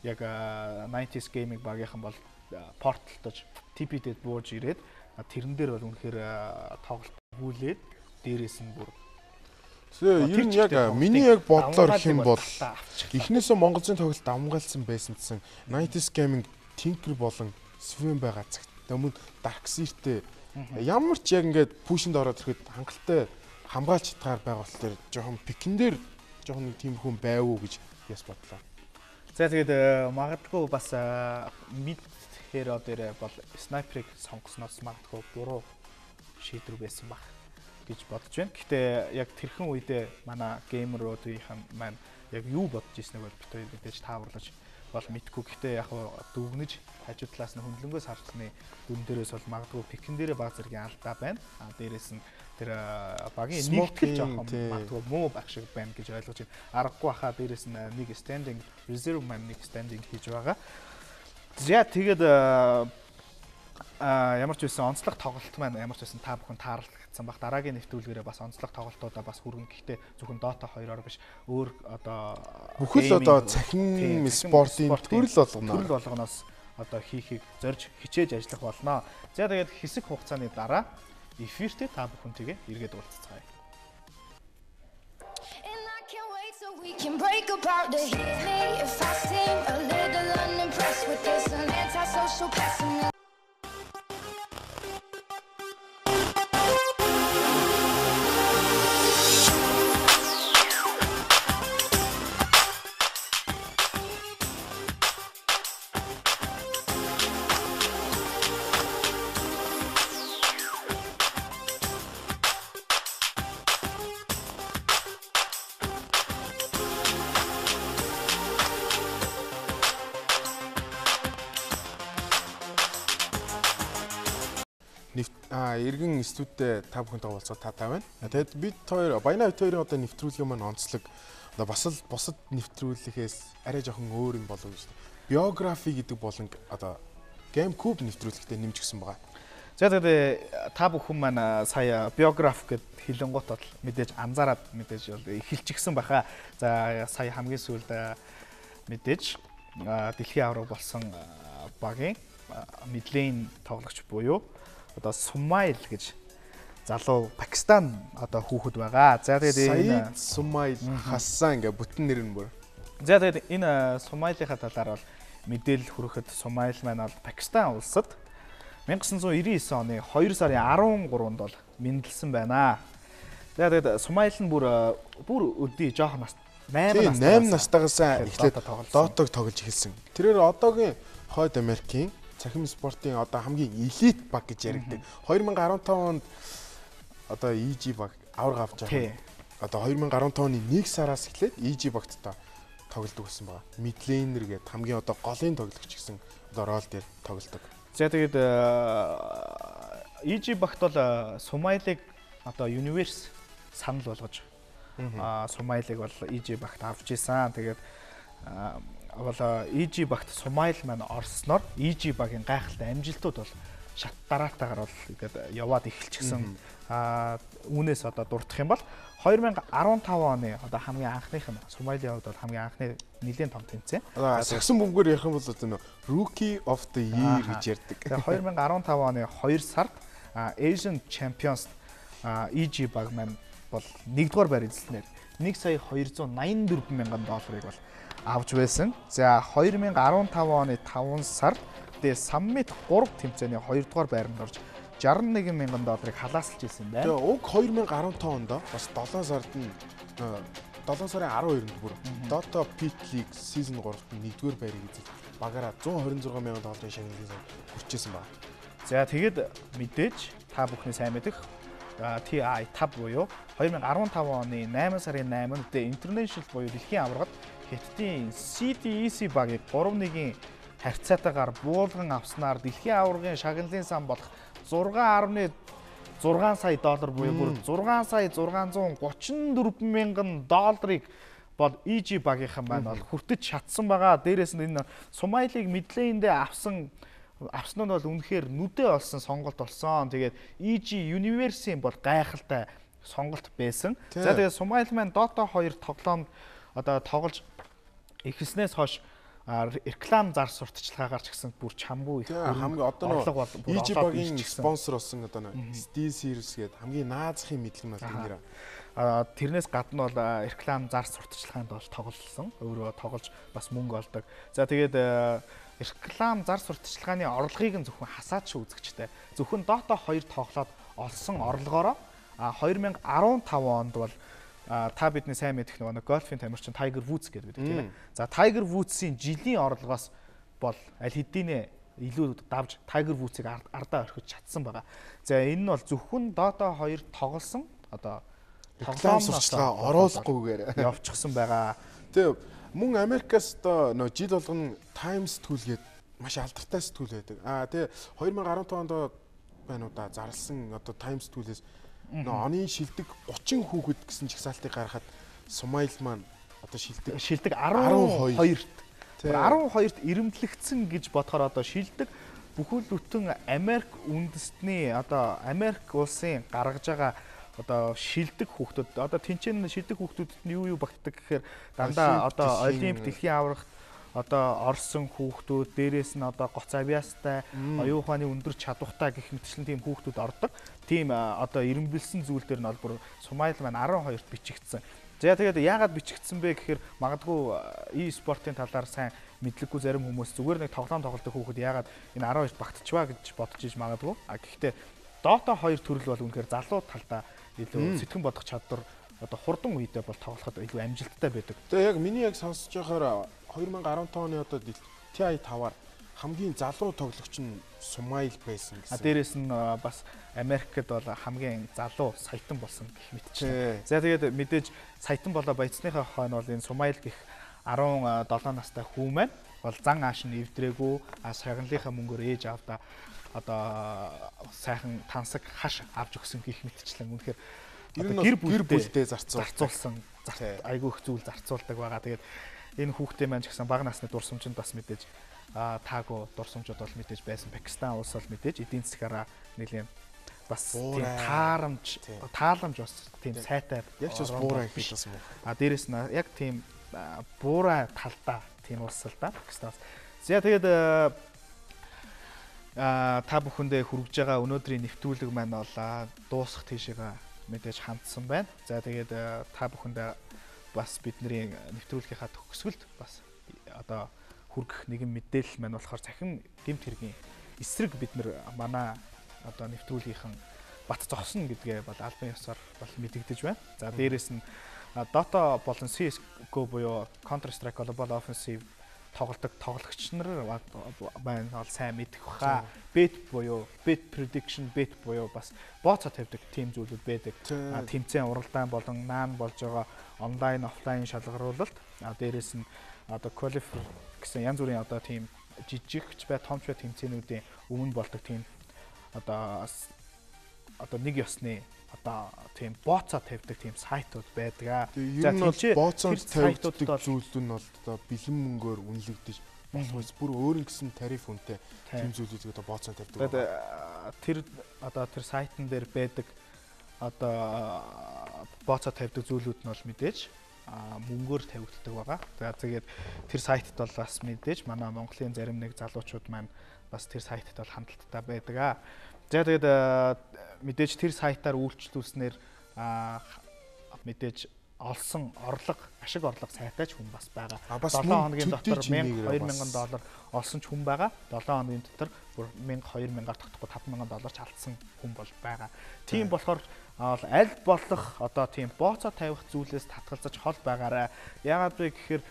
яг 90s gaming багийнхан бол порталтаж TP-дэд бууж ирээд тэрэн дээр бол үнэхээр тоглолт гүйлээд дээрээс нь бүр ер нь яг миний яг бодлоор их юм бол эхнээсээ Монголын тоглолт давмгаалсан байсан гэсэн 90s gaming Tinker болон Swain байгаа цагт өмнө Darkseid-тэй ямар ч яг ингээд пушинд ороод ирэхэд хангалттай хамгаалж чадгаар байгаа болохоор жоохон пикэн дээр жоохон нэг тийм хүн байв уу гэж яс бодлоо. За тэгээд магадгүй бас mid hero дээр бол sniper-ыг сонгосноос магадгүй буруу шийдвэр байсан баг гэж бодож байна. Гэхдээ яг тэрхэн үедээ манай геймеруудын маань яг юу бодож ирснийг бол бид мэдээж тааварлаж бол мэдгүй. Гэхдээ яг дүгнэж хажуу талаас нь хөндлөнгөөс харсны дүн дээрээс бол магадгүй пикэн дээрээ баг зэргийн алдаа байна. Дээрээс нь тэр багийн Smoking, нэгтгэл жоохон магадгүй муу байх шиг байна гэж ойлгож байна. Аргагүй хаа дээрэс нь нэг standing reserve man нэг standing хийж байгаа. За тэгээд ямар ч байсан онцлог тоглолт маань ямар ч байсан та бүхэн таарлагдсан баг. Дараагийн нэвтрүүлгээрээ бас онцлог тоглолтуудаа бас хүргэн. Гэхдээ зөвхөн Dota 2-оор биш өөр одоо бүхэл одоо цахим спортын төрөл болгоноос одоо хийхийг зорж хичээж ажиллах болно. За тэгээд хэсэг хугацааны дараа эфиртэй та бүхэнтэйгээ эргээд уулзцгаая. We can break apart to hit me if I seem a little unimpressed with this an antisocial pessimist. Эргэн студид та бүхэнтэй уулзах таатай байна. Тэгэд бид хоёр Баяна бид хоёрын одоо нэвтрүүлгийн маань онцлог одоо бас л бусад нэвтрүүлгээс арай жоохон өөр юм болов гэж. Биографи гэдэг болон одоо GameCube нэвтрүүлэгтээ нэмж гисэн байгаа. За тэгээд та бүхэн маань сая биограф гэд хэлэнгуут бол мэдээж анзаараад мэдээж бол эхэлчихсэн баха. За сая хамгийн сүүлд мэдээж дэлхийн авраг болсон багийн мэдлэгийн тоглогч буюу одоо Сумайл гэж залуу Пакистан одоо хүүхэд байгаа. За тэгээд энэ Сумайл Хасан гэх бүтэн нэр нь бүр. За тэгээд энэ Сумайлынхаа талаар бол мэдээлэл хүрэхэд Сумайл маань бол Пакистан улсад 1999 оны 2 сарын 13-нд бол мэндэлсэн байна. За тэгээд Сумайл нь бүр өдий жоохон нас 8 настайгаас эхлээд Дотог тоглож эхэлсэн. Тэрээр одоогийн Хойд Америкийн цахим спортын одоо хамгийн элит баг гэж яригддаг. 2015 онд одоо EG баг авраг авч байгаа. Одоо 2015 оны 1 сараас эхлээд EG багт тоглодог байсан байгаа. Midlaner гэдэг хамгийн одоо голын тоглогч гэсэн одоо рол дээр тоглодог. За тэгээд EG багт бол Сумайлыг одоо Universe санал болгож Сумайлыг бол EG багт авч исэн. Тэгээд бол EG багт Сумайл маань орсноор EG багийн гайхалтай амжилтууд бол шат дараатаагаар бол ингээд яваад эхэлчихсэн. Үүнээс одоо дурдах юм бол 2015 оны одоо хамгийн анхных нь Сумайлийн хувьд бол хамгийн анхны нэлээд том тэмцээн. Сагсан бөмбөгөөр ярих юм бол одоо Rookie of the Year гэж ярьдаг. Тэгээ 2015 оны 2 сард Asian Champions EG баг маань бол 1-р байр эзэлснээр 1,284,000 долларыг бол авч байсан. За 2015 оны 5 сард Summit 3 тэмцээний 2-р байранд орж 61,000 долларыг халаасалж ирсэн байна. Тэгээ уг 2015 онд бас 7 сард нь 7 сарын 12-нд бүр Dota Pit League Season 3-т 1-р байрыг эзэлж багаараа 126,000 долларын шагналыг хүрчээсэн байна. За тэгэд мэдээж та бүхний сайн мэдэх TI5 буюу 2015 оны 8 сарын 8-нд International буюу дэлхийн аваргад Хятадын CDEC багийг 3-1-ийн харьцаатайгаар буулган авснаар дэлхийн аваргын шагналын сан болох 6.6 сая доллар буюу бүр 6 сая 634 мянган долларыг бол EG багийнхан маань бол хүртэж чадсан байгаа. Дээрээс нь энэ Сумайлыг мэдлээндээ авсан нь бол үнэхээр нүдэ олсон сонголт болсон. Тэгээд EG Universe-ийн бол гайхалтай сонголт байсан. За тэгээд Сумайл маань Dota 2 тоглоомд одоо тоглож эхэлснээс хойш реклам зар сурталчилгаагаар ч гэсэн бүр чамгүй их хамгийн одоо EG багийн спонсор болсон одоо Steel Series гэдэг хамгийн наазахын мэдлэг нь бол тэр. Тэрнээс гадна бол реклам зар сурталчилгаанд бол тоглосон. Өөрөө тоглож бас мөнгө олдог. За тэгээд реклам зар сурталчилгааны орлогыг нь зөвхөн хасаач үзэгчтэй. Зөвхөн Dota 2 тоглоод олсон орлогоороо 2015 онд бол та бидний сайн мэдэх нэг гольфын тамирчин Tiger Woods гэдэг байдаг тийм ээ. За Tiger Woods-ийн жилийн орлогоос бол аль хэдийнэ илүү давж Tiger Woods-ыг ардаа орхиж чадсан байгаа. За энэ нь бол зөвхөн Dota 2 тоглосон одоо тоглоом сурчлагаа оруулахгүйгээр явчихсан байгаа. Тэгээ мөн Америкаас одоо нөө жил болгоно Times сэтгүүлгээд маш алдартай сэтгүүл байдаг. Тэгээ 2015 онд байна уу да зарласан одоо Times сэтгүүлээс нөө оны шилдэг 30 хүүхэд гэсэн жагсаалтыг гаргахад Смайл маань одоо шилдэг 12-т 12-т ирэмтлэгдсэн гэж бодохоор одоо шилдэг бүхэл бүтэн Америк үндэстний одоо Америк улсын гаргаж байгаа одоо шилдэг хүүхдүүд одоо тэнцэн шилдэг хүүхдүүдэд нь юу багтдаг гэхээр дандаа одоо олимп дэлхийн аврагт одоо орсон хүүхдүүд дээрээс нь одоо гоц авиастай оюун ухааны өндөр чадвартай гэх мэтчлэн тийм хүүхдүүд ордог. Тийм одоо ирэмбэлсэн зүйл дээр нь бол бүр Смайл маань 12-т бичигдсэн. За тэгээд яагаад бичигдсэн бэ гэхээр магадгүй e-спортын талаар сайн мэдлэггүй зарим хүмүүс зүгээр нэг тоглоом тоглодог хүүхэд яагаад энэ 12-т багтчихваа гэж бодож иж магадгүй. Гэхдээ Dota 2 төрөл бол үнэхээр залуу талдаа илүү сэтгэн бодох чадвар одоо хурдан үедээ бол тоглоход илүү амжилттай байдаг. Тэгээ яг миний яг сонсож байхаар 2015 оны одоо TI5-аар хамгийн залуу тоглогч нь Смайл байсан гэсэн. Дээрээс нь бас Америкт бол хамгийн залуу саятан болсон гэх мэтчлээ. За тэгээд мэдээж саятан болоо баяцныхаа хойно бол энэ Смайл гэх 17 настай хүү маань бол зан ааш нь эвдрээгүй шагналынхаа мөнгөөр ээж аавда одоо сайхан тансаг хаш авч өгсөн гэх мэтчлэн үнэхээр гэр бүлдээ зарцуулсан айгүй их зүйл зарцуулдаг байгаа. Тэгээд энэ хүүхдээ маань ч гэсэн бага насны дурсамжинд бас мэдээж таагүй дурсамжууд бол мэдээж байсан. Пакистан улс бол мэдээж эдийн засгаараа нэлийн бас тийм тааламж бас тийм сайтай яг ч бас буурай хийсэн юм. Дээрээс нь яг тийм буурай талдаа тийм улс л да Пакистанаас. За тэгээд та бүхэндээ хүргэж байгаа өнөөдрийн нэвтрүүлэг маань бол дуусах тийшээгээ мэдээж хандсан байна. За тэгээд та бүхэндээ бас бидний нэвтрүүлгийнхаа төгсгөлд бас одоо хүргэх нэгэн мэдээлэл маань болохоор цахим гэмт хэргийн эсрэг бид нар манай одоо нэвтрүүлгийнхэн бат зогсно гэдгээ бол албан ёсоор бол мэдэгдэж байна. За дээрэс нь Dota болон CS:GO буюу Counter Strike Global Offensive тоглодог тоглогч нар байна бол сайн мэдэх баха. Bet буюу bet prediction bet буюу бас бооцоо тавьдаг тийм зүйлүүд байдаг. Тэмцээн уралдаан болон наан болж байгаа онлайн офлайн шалгаруулалт. Дээрээс нь одоо qualifier гэсэн янз бүрийн одоо тийм жижигч бай томч бай тэмцээнүүдийн өмнө болдог тийм одоо нэг ёсны одоо тийм бооцоо тавьдаг тийм сайтууд байдаг. За тийм бооцоо тавьдаг зүйлүүд нь бол одоо бэлэн мөнгөөр үнэлэгдэж болохоос бүр өөр нь гэсэн тариф үнэтэй тийм зүйлүүдийг одоо бооцоо тавьдаг. Тэр одоо тэр сайтн дээр байдаг одоо бооцоо тавьдаг зүйлүүд нь бол мэдээж мөнгөөр тавигддаг байгаа. За тэгээд тэр сайтд бол бас мэдээж манай Монголын зарим нэг залуучууд маань бас тэр сайтд бол хандлттай байдаг. За тэгээд мэдээж тэр сайтаар үйлчлүүлснээр мэдээж олсон орлого, ашиг орлого сайтай ч хүн бас байгаа. 7 хоногийн дотор $1000 олсон ч хүн байгаа. 7 хоногийн дотор бүр $2000-аар тогтохгүй $5000 ч алдсан хүн бол байгаа. Тийм болохоор аль болох одоо тийм бооцоо тавих зүйлээс татгалзаж хол байгаарай. Яагаад вэ гэхээр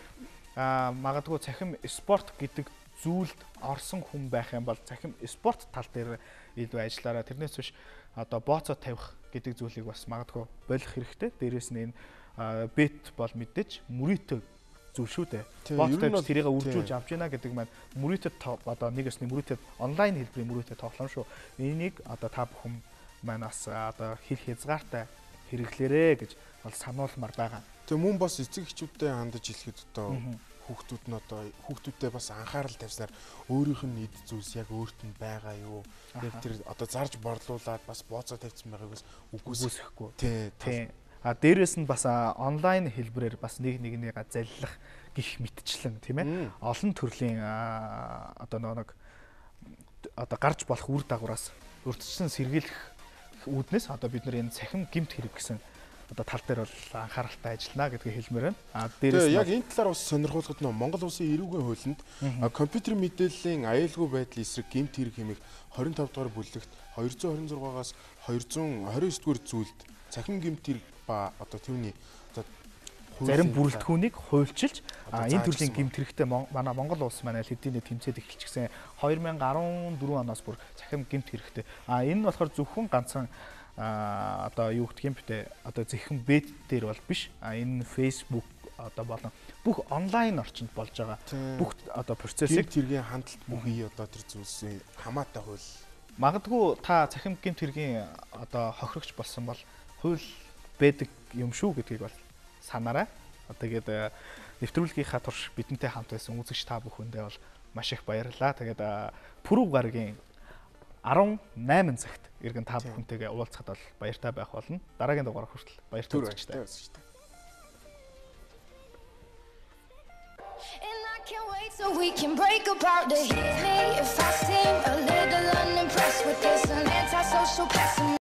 магадгүй цахим спорт гэдэг зүйлд орсон хүн байх юм бол цахим спорт тал дээр илүү ажиллаарай. Тэрнээс биш одоо бооцоо тавих гэдэг зүйлийг бас магадгүй болох хэрэгтэй. Дээрээс нь энэ бет бол мэдээж мөрөөтэй зүйл шүү дээ. Бооцоо тавьж тэрийг үржүүлж авч яана гэдэг маань мөрөөтэй одоо нэг ёсны мөрөөтэй онлайн хэлбэрийн мөрөөтэй тоглоом шүү. Энийг одоо та бүхэн манаас одоо хэл хязгаартай хэрэглээрэ гэж бол сануулмаар байгаа. Тэгээ мөн бас эцэг эхчүүдэд хандаж хэлэхэд одоо хүүхдүүд нь одоо хүүхдүүдэд бас анхаарал тавьснаар өөрийнх нь эд зүйлс яг өөрт нь байгаа юу? Яг тэр одоо зарж борлуулад бас бооцоо тавьсан байгаагаас үгүйсэхгүй. Тийм. Дээрээс нь бас онлайн хэлбэрээр бас нэгнийг заллах гих мэтчлэн тийм ээ. Олон төрлийн одоо нэг одоо гарч болох үр дагавраас урьдчилан сэргийлэх үүднээс одоо бид нар энэ цахим гэмт хэрэг гэсэн одоо тал дээр бол анхааралтай ажиллана гэдгийг хэлмээр байна. Дээрээс яг энэ талаар бас сонирхолтой нь Монгол Улсын эрүүгийн хуулинд компьютер мэдээллийн аюулгүй байдлын эсрэг гэмт хэрэг хэмээх 25 дугаар бүлэгт 226-аас 229 дугаар зүйлд цахим гэмт хэрэг ба одоо түүний одоо зарим бүрэлдэхүүнийг хуульчилж энэ төрлийн гэмт хэрэгтэй манай Монгол улс манай хэдийн тэмцээд эхэлчихсэн 2014 оноос бүр цахим гэмт хэрэгтэй. Энэ нь болохоор зөвхөн ганцхан одоо юу гэх юм бэ? Одоо зэхэн бет дээр бол биш. Энэ Facebook одоо болон бүх онлайн орчинд болж байгаа бүх одоо процессыг тэргийн хандлт бүхий одоо тэр зүйлсийн хамаатай хууль магадгүй та цахим гэмт хэргийн одоо хохирогч болсон бол хууль байдаг юм шүү гэдгийг бол санаарай. Тэгээд нэвтрүүлгийнхаа турш бидэнтэй хамт байсан үзэгч та бүхэндээ бол маш их баярлалаа. Тэгээд пүрэв гарагийн 18 цагт иргэн та бүхэнтэйгээ уулзахад бол баяртай байх болно. Дараагийн дугаар хүртэл баяртай үзэгчтэй. Can't wait so we can break apart to hit me if I seem a little unimpressed with this antisocial pessimist.